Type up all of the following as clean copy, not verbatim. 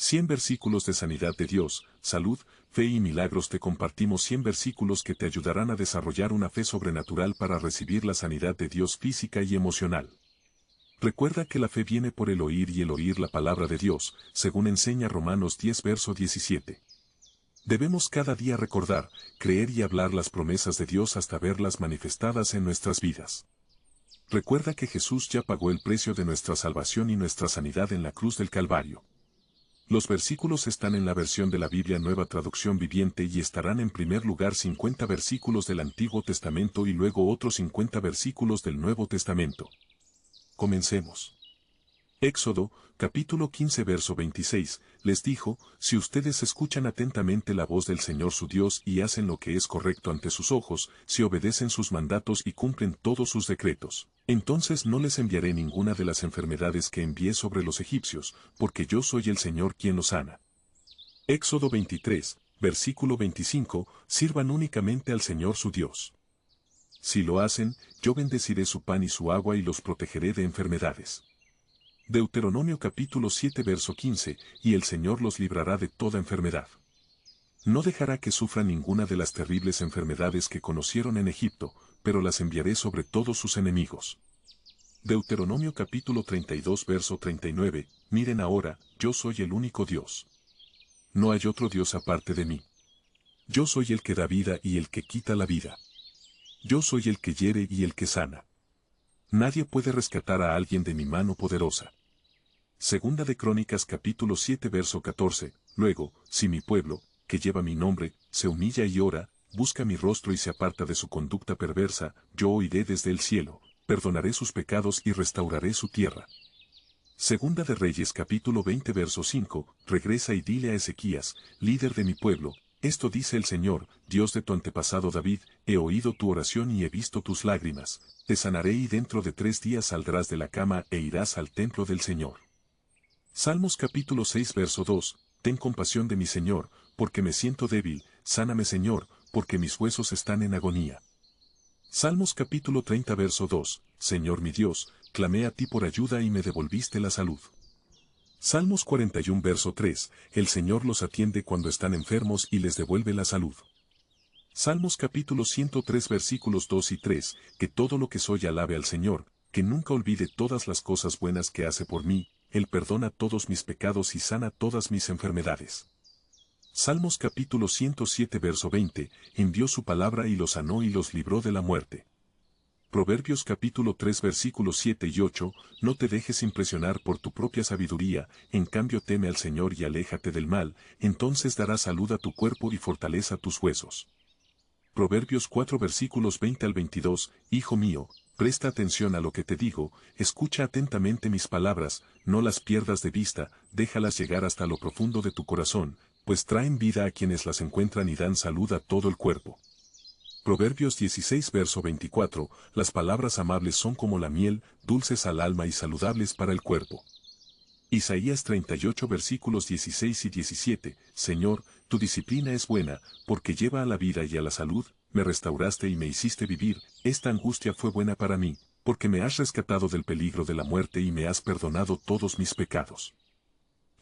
100 versículos de sanidad de Dios, salud, fe y milagros. Te compartimos 100 versículos que te ayudarán a desarrollar una fe sobrenatural para recibir la sanidad de Dios física y emocional. Recuerda que la fe viene por el oír y el oír la palabra de Dios, según enseña Romanos 10 verso 17. Debemos cada día recordar, creer y hablar las promesas de Dios hasta verlas manifestadas en nuestras vidas. Recuerda que Jesús ya pagó el precio de nuestra salvación y nuestra sanidad en la cruz del Calvario. Los versículos están en la versión de la Biblia Nueva Traducción Viviente y estarán en primer lugar 50 versículos del Antiguo Testamento y luego otros 50 versículos del Nuevo Testamento. Comencemos. Éxodo, capítulo 15 verso 26, les dijo, si ustedes escuchan atentamente la voz del Señor su Dios y hacen lo que es correcto ante sus ojos, si obedecen sus mandatos y cumplen todos sus decretos, entonces no les enviaré ninguna de las enfermedades que envié sobre los egipcios, porque yo soy el Señor quien los sana. Éxodo 23, versículo 25, sirvan únicamente al Señor su Dios. Si lo hacen, yo bendeciré su pan y su agua y los protegeré de enfermedades. Deuteronomio capítulo 7 verso 15, y el Señor los librará de toda enfermedad. No dejará que sufran ninguna de las terribles enfermedades que conocieron en Egipto, pero las enviaré sobre todos sus enemigos. Deuteronomio capítulo 32 verso 39, miren ahora, yo soy el único Dios. No hay otro Dios aparte de mí. Yo soy el que da vida y el que quita la vida. Yo soy el que hiere y el que sana. Nadie puede rescatar a alguien de mi mano poderosa. Segunda de Crónicas capítulo 7 verso 14, luego, si mi pueblo, que lleva mi nombre, se humilla y ora, busca mi rostro y se aparta de su conducta perversa, yo oiré desde el cielo, perdonaré sus pecados y restauraré su tierra. Segunda de Reyes capítulo 20 verso 5, regresa y dile a Ezequías, líder de mi pueblo, esto dice el Señor, Dios de tu antepasado David, he oído tu oración y he visto tus lágrimas, te sanaré y dentro de 3 días saldrás de la cama e irás al templo del Señor. Salmos capítulo 6 verso 2, ten compasión de mi Señor, porque me siento débil, sáname Señor, porque mis huesos están en agonía. Salmos capítulo 30 verso 2, Señor mi Dios, clamé a ti por ayuda y me devolviste la salud. Salmos 41 verso 3, el Señor los atiende cuando están enfermos y les devuelve la salud. Salmos capítulo 103 versículos 2 y 3, que todo lo que soy alabe al Señor, que nunca olvide todas las cosas buenas que hace por mí, Él perdona todos mis pecados y sana todas mis enfermedades. Salmos capítulo 107 verso 20, envió su palabra y los sanó y los libró de la muerte. Proverbios capítulo 3 versículos 7 y 8, no te dejes impresionar por tu propia sabiduría, en cambio teme al Señor y aléjate del mal, entonces dará salud a tu cuerpo y fortaleza a tus huesos. Proverbios 4 versículos 20 al 22, Hijo mío, presta atención a lo que te digo, escucha atentamente mis palabras, no las pierdas de vista, déjalas llegar hasta lo profundo de tu corazón, pues traen vida a quienes las encuentran y dan salud a todo el cuerpo. Proverbios 16 verso 24, las palabras amables son como la miel, dulces al alma y saludables para el cuerpo. Isaías 38 versículos 16 y 17, Señor, tu disciplina es buena, porque lleva a la vida y a la salud, me restauraste y me hiciste vivir, esta angustia fue buena para mí, porque me has rescatado del peligro de la muerte y me has perdonado todos mis pecados.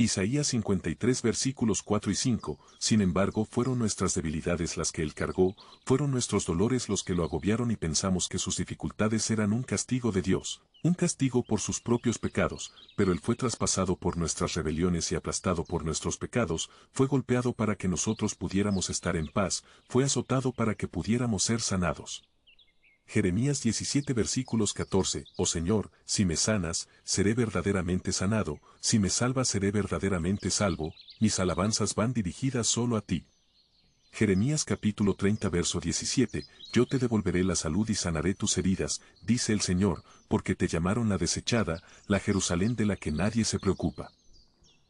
Isaías 53 versículos 4 y 5, sin embargo fueron nuestras debilidades las que él cargó, fueron nuestros dolores los que lo agobiaron y pensamos que sus dificultades eran un castigo de Dios, un castigo por sus propios pecados, pero él fue traspasado por nuestras rebeliones y aplastado por nuestros pecados, fue golpeado para que nosotros pudiéramos estar en paz, fue azotado para que pudiéramos ser sanados. Jeremías 17 versículos 14, oh Señor, si me sanas, seré verdaderamente sanado, si me salvas seré verdaderamente salvo, mis alabanzas van dirigidas solo a ti. Jeremías capítulo 30 verso 17, yo te devolveré la salud y sanaré tus heridas, dice el Señor, porque te llamaron la desechada, la Jerusalén de la que nadie se preocupa.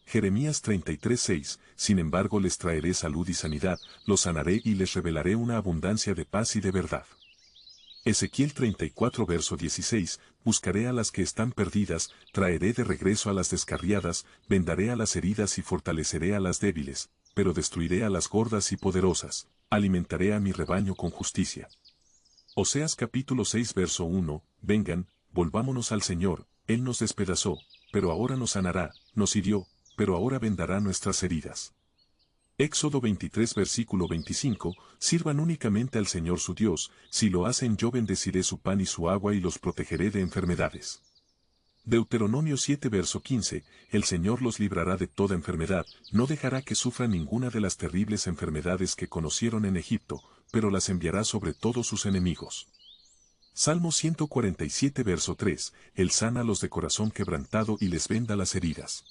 Jeremías 33 6, sin embargo les traeré salud y sanidad, los sanaré y les revelaré una abundancia de paz y de verdad. Ezequiel 34 verso 16, buscaré a las que están perdidas, traeré de regreso a las descarriadas, vendaré a las heridas y fortaleceré a las débiles, pero destruiré a las gordas y poderosas, alimentaré a mi rebaño con justicia. Oseas capítulo 6 verso 1, vengan, volvámonos al Señor, Él nos despedazó, pero ahora nos sanará, nos hirió, pero ahora vendará nuestras heridas. Éxodo 23 versículo 25, sirvan únicamente al Señor su Dios, si lo hacen yo bendeciré su pan y su agua y los protegeré de enfermedades. Deuteronomio 7 verso 15, el Señor los librará de toda enfermedad, no dejará que sufran ninguna de las terribles enfermedades que conocieron en Egipto, pero las enviará sobre todos sus enemigos. Salmo 147 verso 3, Él sana a los de corazón quebrantado y les venda las heridas.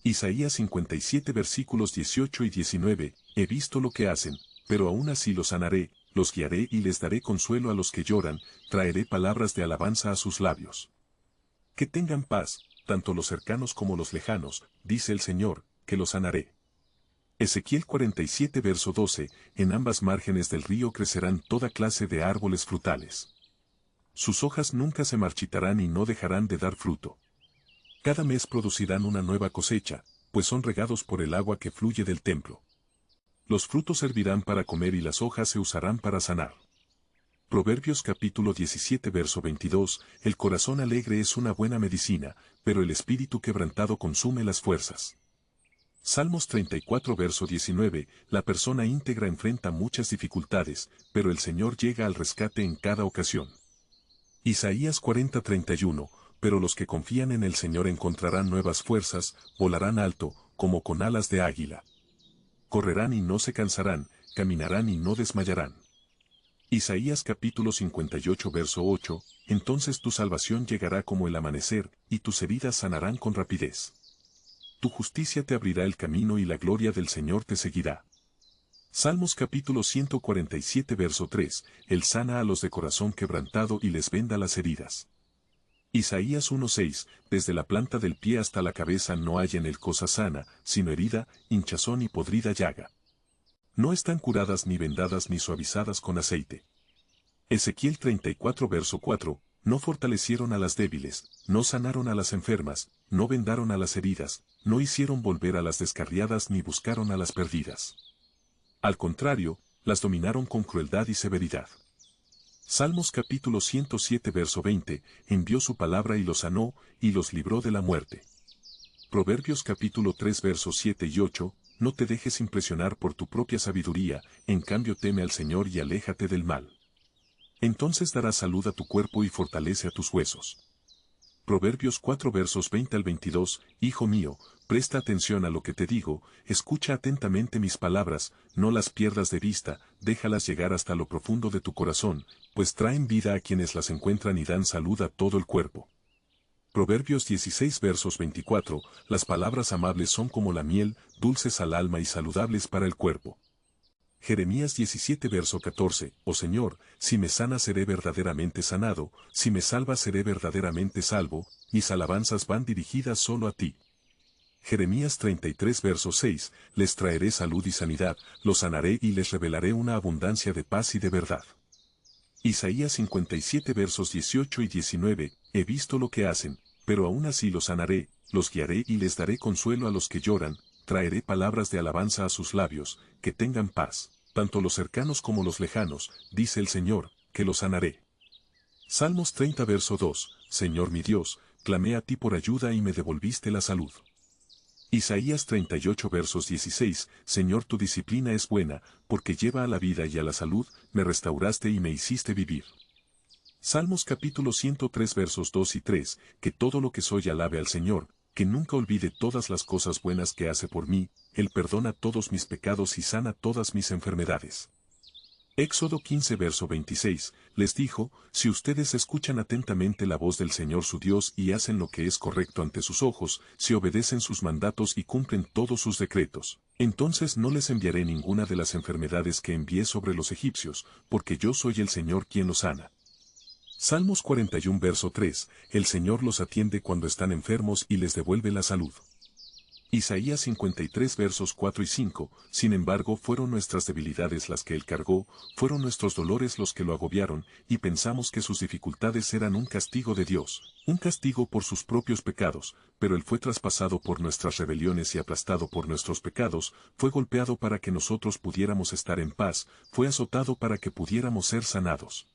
Isaías 57 versículos 18 y 19, he visto lo que hacen, pero aún así los sanaré, los guiaré y les daré consuelo a los que lloran, traeré palabras de alabanza a sus labios. Que tengan paz, tanto los cercanos como los lejanos, dice el Señor, que los sanaré. Ezequiel 47 verso 12, en ambas márgenes del río crecerán toda clase de árboles frutales. Sus hojas nunca se marchitarán y no dejarán de dar fruto. Cada mes producirán una nueva cosecha, pues son regados por el agua que fluye del templo. Los frutos servirán para comer y las hojas se usarán para sanar. Proverbios capítulo 17 verso 22, el corazón alegre es una buena medicina, pero el espíritu quebrantado consume las fuerzas. Salmos 34 verso 19, la persona íntegra enfrenta muchas dificultades, pero el Señor llega al rescate en cada ocasión. Isaías 40:31, pero los que confían en el Señor encontrarán nuevas fuerzas, volarán alto, como con alas de águila. Correrán y no se cansarán, caminarán y no desmayarán. Isaías capítulo 58 verso 8, entonces tu salvación llegará como el amanecer, y tus heridas sanarán con rapidez. Tu justicia te abrirá el camino y la gloria del Señor te seguirá. Salmos capítulo 147 verso 3, Él sana a los de corazón quebrantado y les venda las heridas. Isaías 1:6, desde la planta del pie hasta la cabeza no hay en él cosa sana, sino herida, hinchazón y podrida llaga. No están curadas ni vendadas ni suavizadas con aceite. Ezequiel 34 verso 4, no fortalecieron a las débiles, no sanaron a las enfermas, no vendaron a las heridas, no hicieron volver a las descarriadas ni buscaron a las perdidas. Al contrario, las dominaron con crueldad y severidad. Salmos capítulo 107 verso 20, envió su palabra y los sanó, y los libró de la muerte. Proverbios capítulo 3 versos 7 y 8, no te dejes impresionar por tu propia sabiduría, en cambio teme al Señor y aléjate del mal. Entonces dará salud a tu cuerpo y fortalece a tus huesos. Proverbios 4 versos 20 al 22, Hijo mío, presta atención a lo que te digo, escucha atentamente mis palabras, no las pierdas de vista, déjalas llegar hasta lo profundo de tu corazón, pues traen vida a quienes las encuentran y dan salud a todo el cuerpo. Proverbios 16 versos 24, las palabras amables son como la miel, dulces al alma y saludables para el cuerpo. Jeremías 17 verso 14, oh Señor, si me sanas seré verdaderamente sanado, si me salvas seré verdaderamente salvo, mis alabanzas van dirigidas solo a ti. Jeremías 33 verso 6, les traeré salud y sanidad, los sanaré y les revelaré una abundancia de paz y de verdad. Isaías 57 versos 18 y 19, he visto lo que hacen, pero aún así los sanaré, los guiaré y les daré consuelo a los que lloran, traeré palabras de alabanza a sus labios, que tengan paz, tanto los cercanos como los lejanos, dice el Señor, que los sanaré. Salmos 30 verso 2, Señor mi Dios, clamé a ti por ayuda y me devolviste la salud. Isaías 38 versos 16, Señor tu disciplina es buena, porque lleva a la vida y a la salud, me restauraste y me hiciste vivir. Salmos capítulo 103 versos 2 y 3, que todo lo que soy alabe al Señor, que nunca olvide todas las cosas buenas que hace por mí, Él perdona todos mis pecados y sana todas mis enfermedades. Éxodo 15 verso 26, les dijo, si ustedes escuchan atentamente la voz del Señor su Dios y hacen lo que es correcto ante sus ojos, si obedecen sus mandatos y cumplen todos sus decretos, entonces no les enviaré ninguna de las enfermedades que envié sobre los egipcios, porque yo soy el Señor quien los sana. Salmos 41 verso 3, el Señor los atiende cuando están enfermos y les devuelve la salud. Isaías 53 versos 4 y 5, sin embargo fueron nuestras debilidades las que Él cargó, fueron nuestros dolores los que lo agobiaron, y pensamos que sus dificultades eran un castigo de Dios, un castigo por sus propios pecados, pero Él fue traspasado por nuestras rebeliones y aplastado por nuestros pecados, fue golpeado para que nosotros pudiéramos estar en paz, fue azotado para que pudiéramos ser sanados.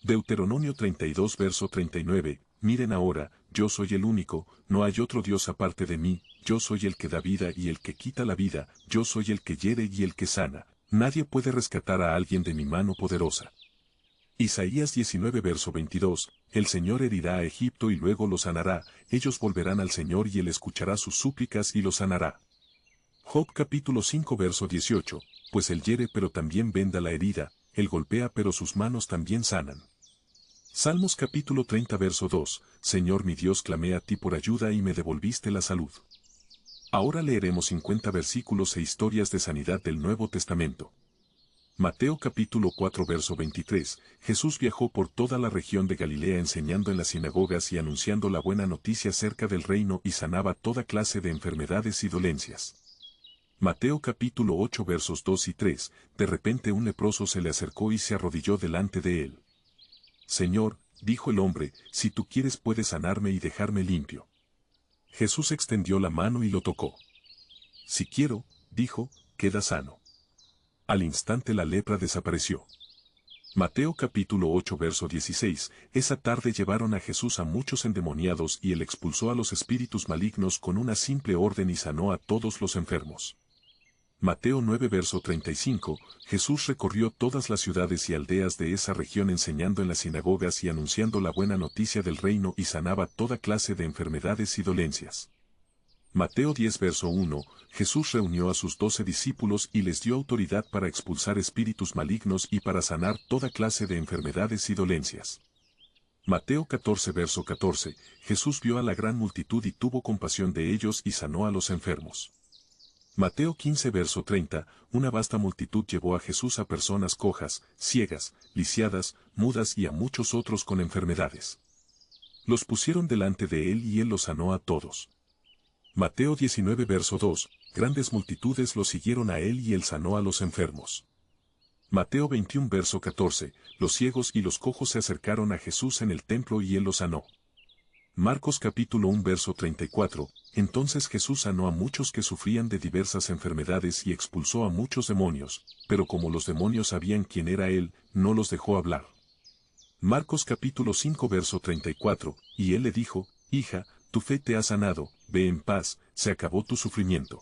Deuteronomio 32 verso 39, miren ahora, yo soy el único, no hay otro Dios aparte de mí, yo soy el que da vida y el que quita la vida, yo soy el que hiere y el que sana, nadie puede rescatar a alguien de mi mano poderosa. Isaías 19 verso 22, el Señor herirá a Egipto y luego lo sanará, ellos volverán al Señor y Él escuchará sus súplicas y lo sanará. Job capítulo 5 verso 18, pues Él hiere pero también venda la herida, Él golpea pero sus manos también sanan. Salmos capítulo 30 verso 2, Señor mi Dios clamé a ti por ayuda y me devolviste la salud. Ahora leeremos 50 versículos e historias de sanidad del Nuevo Testamento. Mateo capítulo 4 verso 23, Jesús viajó por toda la región de Galilea enseñando en las sinagogas y anunciando la buena noticia acerca del reino y sanaba toda clase de enfermedades y dolencias. Mateo capítulo 8 versos 2 y 3, de repente un leproso se le acercó y se arrodilló delante de él. Señor, dijo el hombre, si tú quieres puedes sanarme y dejarme limpio. Jesús extendió la mano y lo tocó. Si quiero, dijo, queda sano. Al instante la lepra desapareció. Mateo capítulo 8 verso 16, esa tarde llevaron a Jesús a muchos endemoniados y él expulsó a los espíritus malignos con una simple orden y sanó a todos los enfermos. Mateo 9 verso 35, Jesús recorrió todas las ciudades y aldeas de esa región enseñando en las sinagogas y anunciando la buena noticia del reino y sanaba toda clase de enfermedades y dolencias. Mateo 10 verso 1, Jesús reunió a sus 12 discípulos y les dio autoridad para expulsar espíritus malignos y para sanar toda clase de enfermedades y dolencias. Mateo 14 verso 14, Jesús vio a la gran multitud y tuvo compasión de ellos y sanó a los enfermos. Mateo 15 verso 30, una vasta multitud llevó a Jesús a personas cojas, ciegas, lisiadas, mudas y a muchos otros con enfermedades. Los pusieron delante de él y él los sanó a todos. Mateo 19 verso 2, grandes multitudes lo siguieron a él y él sanó a los enfermos. Mateo 21 verso 14, los ciegos y los cojos se acercaron a Jesús en el templo y él los sanó. Marcos capítulo 1 verso 34, entonces Jesús sanó a muchos que sufrían de diversas enfermedades y expulsó a muchos demonios, pero como los demonios sabían quién era él, no los dejó hablar. Marcos capítulo 5 verso 34, y él le dijo, hija, tu fe te ha sanado, ve en paz, se acabó tu sufrimiento.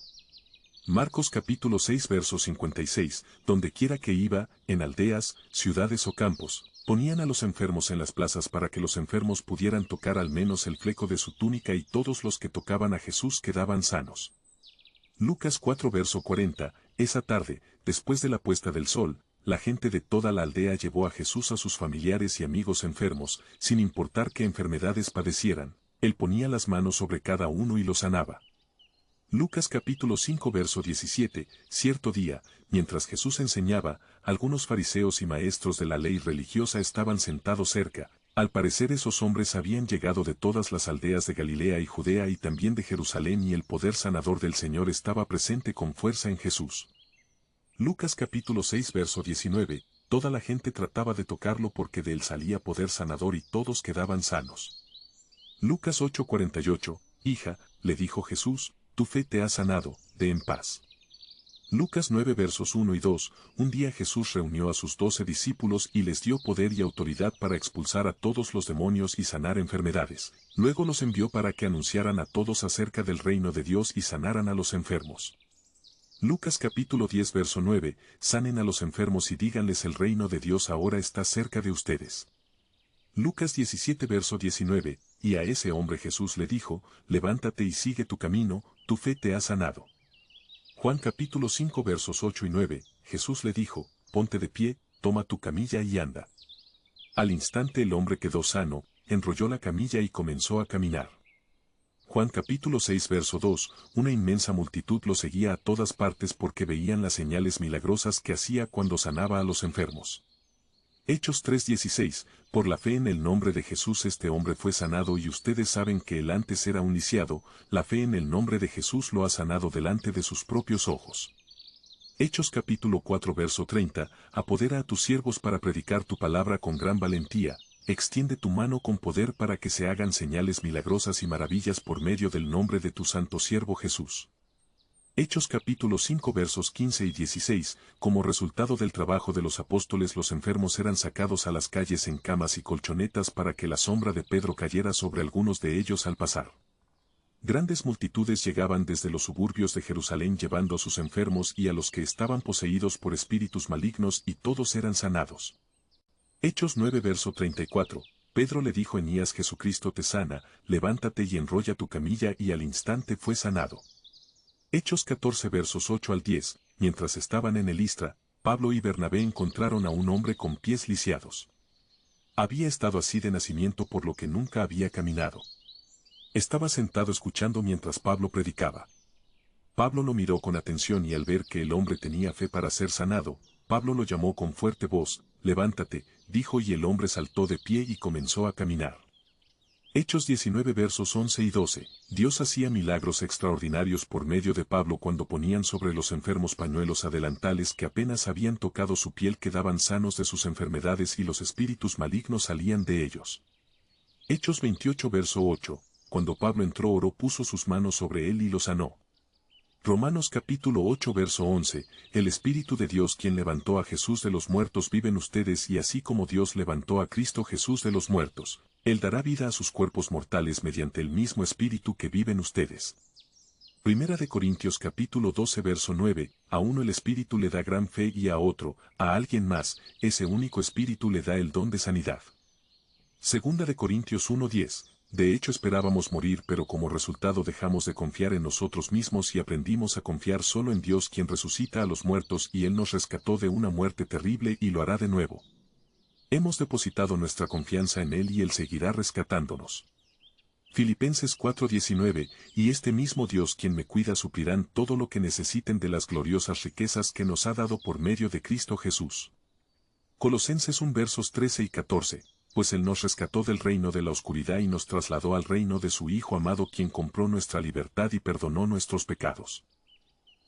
Marcos capítulo 6 verso 56, donde quiera que iba, en aldeas, ciudades o campos, ponían a los enfermos en las plazas para que los enfermos pudieran tocar al menos el fleco de su túnica y todos los que tocaban a Jesús quedaban sanos. Lucas 4 verso 40, esa tarde, después de la puesta del sol, la gente de toda la aldea llevó a Jesús a sus familiares y amigos enfermos, sin importar qué enfermedades padecieran, él ponía las manos sobre cada uno y los sanaba. Lucas capítulo 5 verso 17, cierto día, mientras Jesús enseñaba, algunos fariseos y maestros de la ley religiosa estaban sentados cerca, al parecer esos hombres habían llegado de todas las aldeas de Galilea y Judea y también de Jerusalén y el poder sanador del Señor estaba presente con fuerza en Jesús. Lucas capítulo 6 verso 19, toda la gente trataba de tocarlo porque de él salía poder sanador y todos quedaban sanos. Lucas 8:48, hija, le dijo Jesús, tu fe te ha sanado, ve en paz. Lucas 9 versos 1 y 2, un día Jesús reunió a sus 12 discípulos y les dio poder y autoridad para expulsar a todos los demonios y sanar enfermedades. Luego los envió para que anunciaran a todos acerca del reino de Dios y sanaran a los enfermos. Lucas capítulo 10 verso 9, sanen a los enfermos y díganles el reino de Dios ahora está cerca de ustedes. Lucas 17 verso 19, y a ese hombre Jesús le dijo, levántate y sigue tu camino, tu fe te ha sanado. Juan capítulo 5 versos 8 y 9, Jesús le dijo, ponte de pie, toma tu camilla y anda. Al instante el hombre quedó sano, enrolló la camilla y comenzó a caminar. Juan capítulo 6 verso 2, una inmensa multitud lo seguía a todas partes porque veían las señales milagrosas que hacía cuando sanaba a los enfermos. Hechos 3:16, por la fe en el nombre de Jesús este hombre fue sanado y ustedes saben que él antes era un lisiado, la fe en el nombre de Jesús lo ha sanado delante de sus propios ojos. Hechos capítulo 4 verso 30, apodera a tus siervos para predicar tu palabra con gran valentía, extiende tu mano con poder para que se hagan señales milagrosas y maravillas por medio del nombre de tu santo siervo Jesús. Hechos capítulo 5 versos 15 y 16, como resultado del trabajo de los apóstoles los enfermos eran sacados a las calles en camas y colchonetas para que la sombra de Pedro cayera sobre algunos de ellos al pasar. Grandes multitudes llegaban desde los suburbios de Jerusalén llevando a sus enfermos y a los que estaban poseídos por espíritus malignos y todos eran sanados. Hechos 9 verso 34, Pedro le dijo a Enías: Jesucristo te sana, levántate y enrolla tu camilla, y al instante fue sanado. Hechos 14 versos 8 al 10, mientras estaban en Listra, Pablo y Bernabé encontraron a un hombre con pies lisiados. Había estado así de nacimiento por lo que nunca había caminado. Estaba sentado escuchando mientras Pablo predicaba. Pablo lo miró con atención y al ver que el hombre tenía fe para ser sanado, Pablo lo llamó con fuerte voz: levántate, dijo, y el hombre saltó de pie y comenzó a caminar. Hechos 19 versos 11 y 12, Dios hacía milagros extraordinarios por medio de Pablo cuando ponían sobre los enfermos pañuelos adelantales que apenas habían tocado su piel quedaban sanos de sus enfermedades y los espíritus malignos salían de ellos. Hechos 28 verso 8, cuando Pablo entró oró, puso sus manos sobre él y lo sanó. Romanos capítulo 8 verso 11, el Espíritu de Dios quien levantó a Jesús de los muertos vive en ustedes, y así como Dios levantó a Cristo Jesús de los muertos, Él dará vida a sus cuerpos mortales mediante el mismo Espíritu que vive en ustedes. Primera de Corintios capítulo 12 verso 9, a uno el Espíritu le da gran fe y a otro, a alguien más, ese único Espíritu le da el don de sanidad. Segunda de Corintios 1:10, de hecho esperábamos morir, pero como resultado dejamos de confiar en nosotros mismos y aprendimos a confiar solo en Dios quien resucita a los muertos, y Él nos rescató de una muerte terrible y lo hará de nuevo. Hemos depositado nuestra confianza en Él y Él seguirá rescatándonos. Filipenses 4:19, y este mismo Dios quien me cuida suplirán todo lo que necesiten de las gloriosas riquezas que nos ha dado por medio de Cristo Jesús. Colosenses 1 versos 13 y 14, pues Él nos rescató del reino de la oscuridad y nos trasladó al reino de su Hijo amado, quien compró nuestra libertad y perdonó nuestros pecados.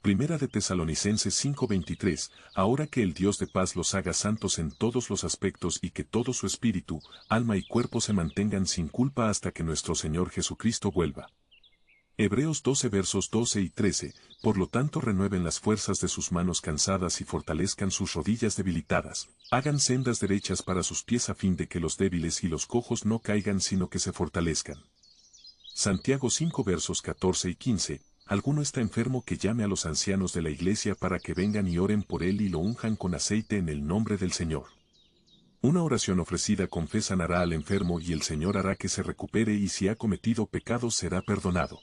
Primera de Tesalonicenses 5:23, ahora que el Dios de paz los haga santos en todos los aspectos y que todo su espíritu, alma y cuerpo se mantengan sin culpa hasta que nuestro Señor Jesucristo vuelva. Hebreos 12 versos 12 y 13, por lo tanto renueven las fuerzas de sus manos cansadas y fortalezcan sus rodillas debilitadas, hagan sendas derechas para sus pies a fin de que los débiles y los cojos no caigan sino que se fortalezcan. Santiago 5 versos 14 y 15, alguno está enfermo, que llame a los ancianos de la iglesia para que vengan y oren por él y lo unjan con aceite en el nombre del Señor. Una oración ofrecida con fe sanará al enfermo y el Señor hará que se recupere, y si ha cometido pecados será perdonado.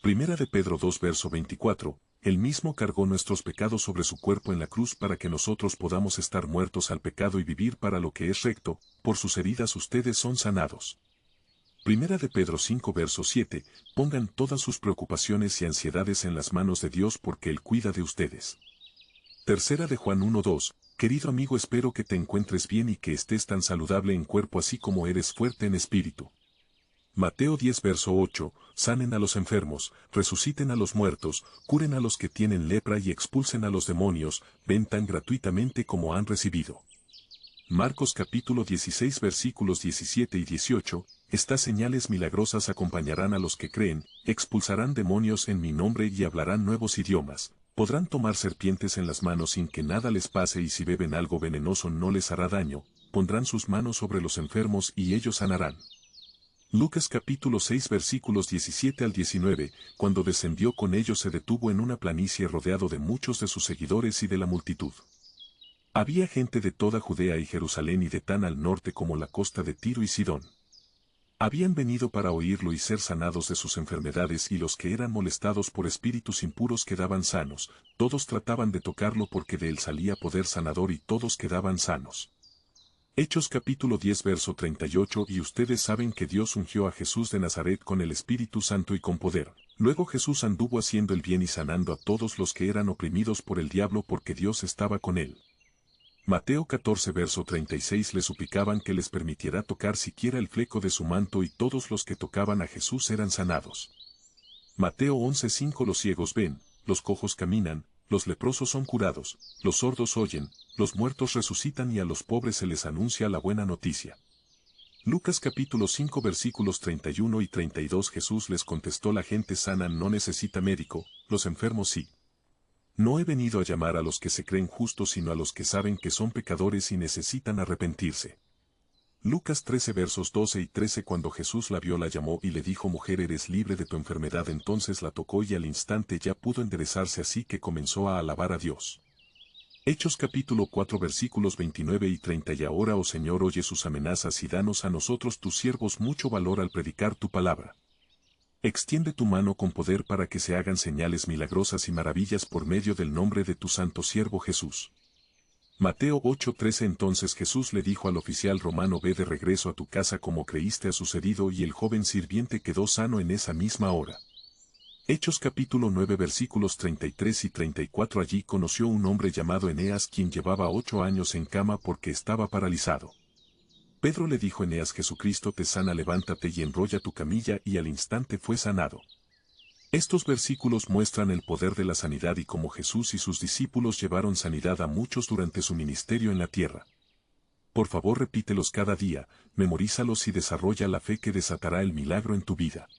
Primera de Pedro 2 verso 24, Él mismo cargó nuestros pecados sobre su cuerpo en la cruz para que nosotros podamos estar muertos al pecado y vivir para lo que es recto, por sus heridas ustedes son sanados. Primera de Pedro 5 verso 7, pongan todas sus preocupaciones y ansiedades en las manos de Dios porque Él cuida de ustedes. Tercera de Juan 1:2, querido amigo, espero que te encuentres bien y que estés tan saludable en cuerpo así como eres fuerte en espíritu. Mateo 10 verso 8, sanen a los enfermos, resuciten a los muertos, curen a los que tienen lepra y expulsen a los demonios, ven tan gratuitamente como han recibido. Marcos capítulo 16 versículos 17 y 18, estas señales milagrosas acompañarán a los que creen, expulsarán demonios en mi nombre y hablarán nuevos idiomas, podrán tomar serpientes en las manos sin que nada les pase, y si beben algo venenoso no les hará daño, pondrán sus manos sobre los enfermos y ellos sanarán. Lucas capítulo 6 versículos 17 al 19, cuando descendió con ellos se detuvo en una planicie rodeado de muchos de sus seguidores y de la multitud. Había gente de toda Judea y Jerusalén y de tan al norte como la costa de Tiro y Sidón. Habían venido para oírlo y ser sanados de sus enfermedades, y los que eran molestados por espíritus impuros quedaban sanos, todos trataban de tocarlo porque de él salía poder sanador y todos quedaban sanos. Hechos capítulo 10 verso 38, y ustedes saben que Dios ungió a Jesús de Nazaret con el Espíritu Santo y con poder. Luego Jesús anduvo haciendo el bien y sanando a todos los que eran oprimidos por el diablo porque Dios estaba con él. Mateo 14 verso 36, le suplicaban que les permitiera tocar siquiera el fleco de su manto, y todos los que tocaban a Jesús eran sanados. Mateo 11:5, los ciegos ven, los cojos caminan, los leprosos son curados, los sordos oyen, los muertos resucitan y a los pobres se les anuncia la buena noticia. Lucas capítulo 5 versículos 31 y 32, Jesús les contestó: la gente sana no necesita médico, los enfermos sí. No he venido a llamar a los que se creen justos sino a los que saben que son pecadores y necesitan arrepentirse. Lucas 13 versos 12 y 13. Cuando Jesús la vio la llamó y le dijo: mujer, eres libre de tu enfermedad. Entonces la tocó y al instante ya pudo enderezarse, así que comenzó a alabar a Dios. Hechos capítulo 4 versículos 29 y 30. Y ahora, oh Señor, oye sus amenazas y danos a nosotros tus siervos mucho valor al predicar tu palabra. Extiende tu mano con poder para que se hagan señales milagrosas y maravillas por medio del nombre de tu santo siervo Jesús. Mateo 8:13. Entonces Jesús le dijo al oficial romano: ve de regreso a tu casa como creíste ha sucedido, y el joven sirviente quedó sano en esa misma hora. Hechos capítulo 9 versículos 33 y 34. Allí conoció un hombre llamado Eneas, quien llevaba 8 años en cama porque estaba paralizado. Pedro le dijo: Eneas, Jesucristo te sana, levántate y enrolla tu camilla, y al instante fue sanado. Estos versículos muestran el poder de la sanidad y cómo Jesús y sus discípulos llevaron sanidad a muchos durante su ministerio en la tierra. Por favor, repítelos cada día, memorízalos y desarrolla la fe que desatará el milagro en tu vida.